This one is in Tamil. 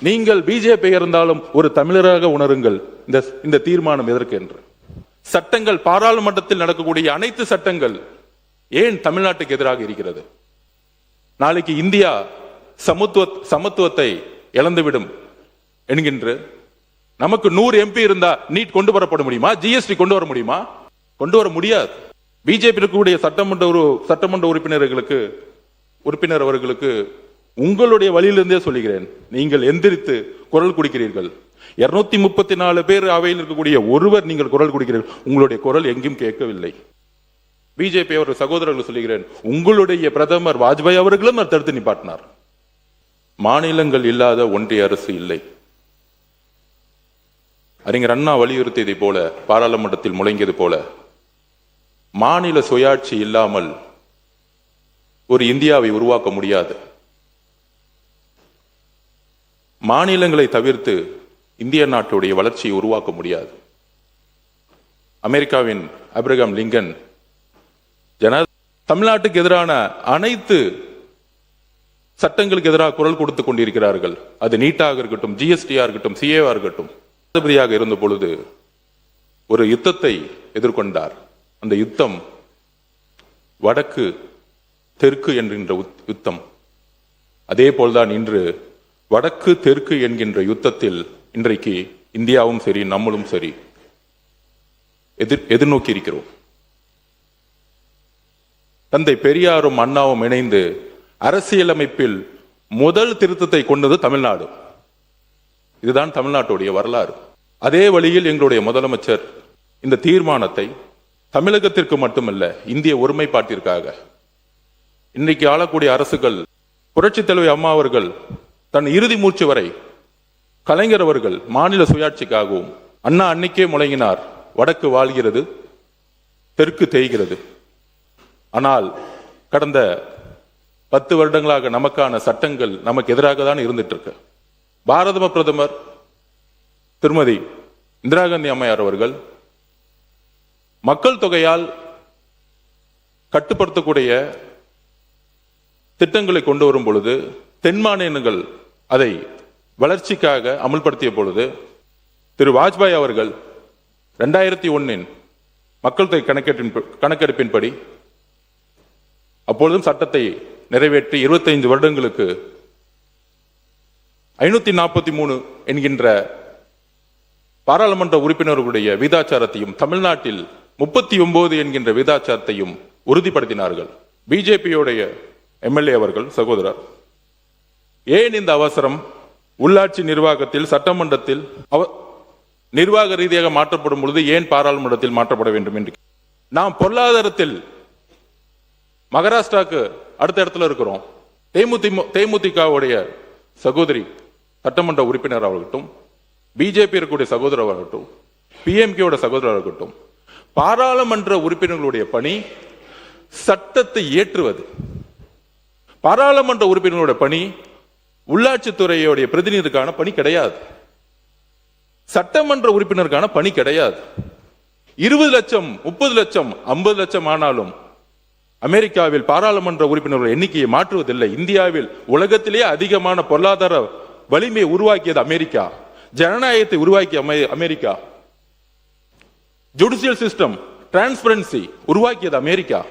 நீங்கள் பிஜேபி இருந்தாலும் ஒரு தமிழராக உணருங்கள் இந்த தீர்மானம் எதற்கு என்று. சட்டங்கள், பாராளுமன்றத்தில் நடக்கக்கூடிய அனைத்து சட்டங்கள் ஏன் தமிழ்நாட்டுக்கு எதிராக இருக்கிறது? நாளைக்கு இந்தியா சமத்துவத்தை இழந்துவிடும் என்கின்ற நமக்கு 100 MP இருந்தா நீட் கொண்டு வரப்பட முடியுமா? ஜிஎஸ்டி கொண்டு வர முடியுமா? கொண்டு வர முடியாது. பிஜேபி இருக்கக்கூடிய சட்டமன்ற உறுப்பினர் அவர்களுக்கு உங்களுடைய வழியிலிருந்தே சொல்லுகிறேன், நீங்கள் எந்திரித்து குரல் கொடுக்கிறீர்கள். 234 பேர் அவையில் இருக்கக்கூடிய ஒருவர் நீங்கள் குரல் கொடுக்கிறீர்கள், உங்களுடைய குரல் எங்கும் கேட்கவில்லை. பிஜேபி அவர் சகோதரர்கள் சொல்லுகிறேன், உங்களுடைய பிரதமர் வாஜ்பாய் அவர்களும் தடுத்து நிப்பாட்டினார். மாநிலங்கள் இல்லாத ஒன்றிய அரசு இல்லை. அறிஞர் அண்ணா வலியுறுத்தியதை போல, பாராளுமன்றத்தில் முழங்கியது போல, மாநில சுயாட்சி இல்லாமல் ஒரு இந்தியாவை உருவாக்க முடியாது. மாநிலங்களை தவிர்த்து இந்திய நாட்டுடைய வளர்ச்சியை உருவாக்க முடியாது. அமெரிக்காவின் ஆபிரகாம் லிங்கன் தமிழ்நாட்டுக்கு எதிரான அனைத்து சட்டங்களுக்கு எதிராக குரல் கொடுத்துக் கொண்டிருக்கிறார்கள். அது நீட்டாக இருக்கட்டும், ஜிஎஸ்டியா இருக்கட்டும், சிஏவா இருக்கட்டும். ஜனாதிபதியாக இருந்த பொழுது ஒரு யுத்தத்தை எதிர்கொண்டார். அந்த யுத்தம் வடக்கு தெற்கு என்கின்ற யுத்தம். அதே போல்தான் இன்று வடக்கு தெற்கு என்கின்ற யுத்தத்தில் இன்றைக்கு இந்தியாவும் சரி, நம்மளும் சரி எதிர்நோக்கி இருக்கிறோம். தந்தை பெரியாரும் அண்ணாவும் இணைந்து அரசியலமைப்பில் முதல் திருத்தத்தை கொண்டது தமிழ்நாடு. இதுதான் தமிழ்நாட்டுடைய வரலாறு. அதே வழியில் எங்களுடைய முதலமைச்சர் இந்த தீர்மானத்தை தமிழகத்திற்கு மட்டுமல்ல, இந்திய ஒருமைப்பாட்டிற்காக, இன்றைக்கு ஆளக்கூடிய அரசுகள், புரட்சி தலைவி அம்மா அவர்கள் தன் இறுதி மூச்சு வரை, கலைஞர் அவர்கள் மாநில சுயாட்சிக்காகவும், அண்ணா அன்னைக்கே முழங்கினார், வடக்கு வாழ்கிறது, தெற்கு தேய்கிறது. ஆனால் கடந்த 10 வருடங்களாக நமக்கான சட்டங்கள் நமக்கு எதிராக தான் இருந்துட்டு இருக்கு. பாரத பிரதமர் திருமதி இந்திரா காந்தி அம்மையார் அவர்கள் மக்கள் தொகையால் கட்டுப்படுத்தக்கூடிய திட்டங்களை கொண்டு வரும் பொழுது, தென் மாநிலங்கள் அதை வளர்ச்சிக்காக அமல்படுத்திய பொழுது, திரு வாஜ்பாய் அவர்கள் 2001 மக்கள் தொகை கணக்கெடுப்பின்படி அப்பொழுதும் சட்டத்தை நிறைவேற்றி 25 வருடங்களுக்கு 543 என்கின்ற பாராளுமன்ற உறுப்பினர்களுடைய விகிதாச்சாரத்தையும், தமிழ்நாட்டில் 39 என்கின்ற விகிதாச்சாரத்தையும் உறுதிப்படுத்தினார்கள். பிஜேபியோடைய எம்எல்ஏ அவர்கள் சகோதரர், ஏன் இந்த அவசரம்? உள்ளாட்சி நிர்வாகத்தில், சட்டமன்றத்தில் நிர்வாக ரீதியாக மாற்றப்படும் பொழுது ஏன் பாராளுமன்றத்தில் மாற்றப்பட வேண்டும் என்று. நாம் பொருளாதாரத்தில் மகாராஷ்டிராவுக்கு அடுத்த இடத்துல இருக்கிறோம். தேமுதிகவுடைய சகோதரி சட்டமன்ற உறுப்பினர் ஆகட்டும், பிஜேபி இருக்கக்கூடிய சகோதரர் ஆகட்டும், பிஎம்கேயோட சகோதரர் ஆகட்டும், பாராளுமன்ற உறுப்பினர்களுடைய பணி சட்டத்தை இயற்றுவது. பாராளுமன்ற உறுப்பினர்களுடைய பணி உள்ளாட்சித்துறையுடைய பிரதிநிதிக்கான பணி கிடையாது, சட்டமன்ற உறுப்பினருக்கான பணி கிடையாது. 20 லட்சம், 30 லட்சம், 50 லட்சம் ஆனாலும் அமெரிக்காவில் பாராளுமன்ற உறுப்பினர்கள் எண்ணிக்கையை மாற்றுவதில்லை. இந்தியாவில் உலகத்திலேயே அதிகமான பொருளாதார வலிமையை உருவாக்கியது அமெரிக்கா, ஜனநாயகத்தை உருவாக்கிய அமெரிக்கா, ஜுடிஷியல் சிஸ்டம், டிரான்ஸ்பரன்சி உருவாக்கியது அமெரிக்கா.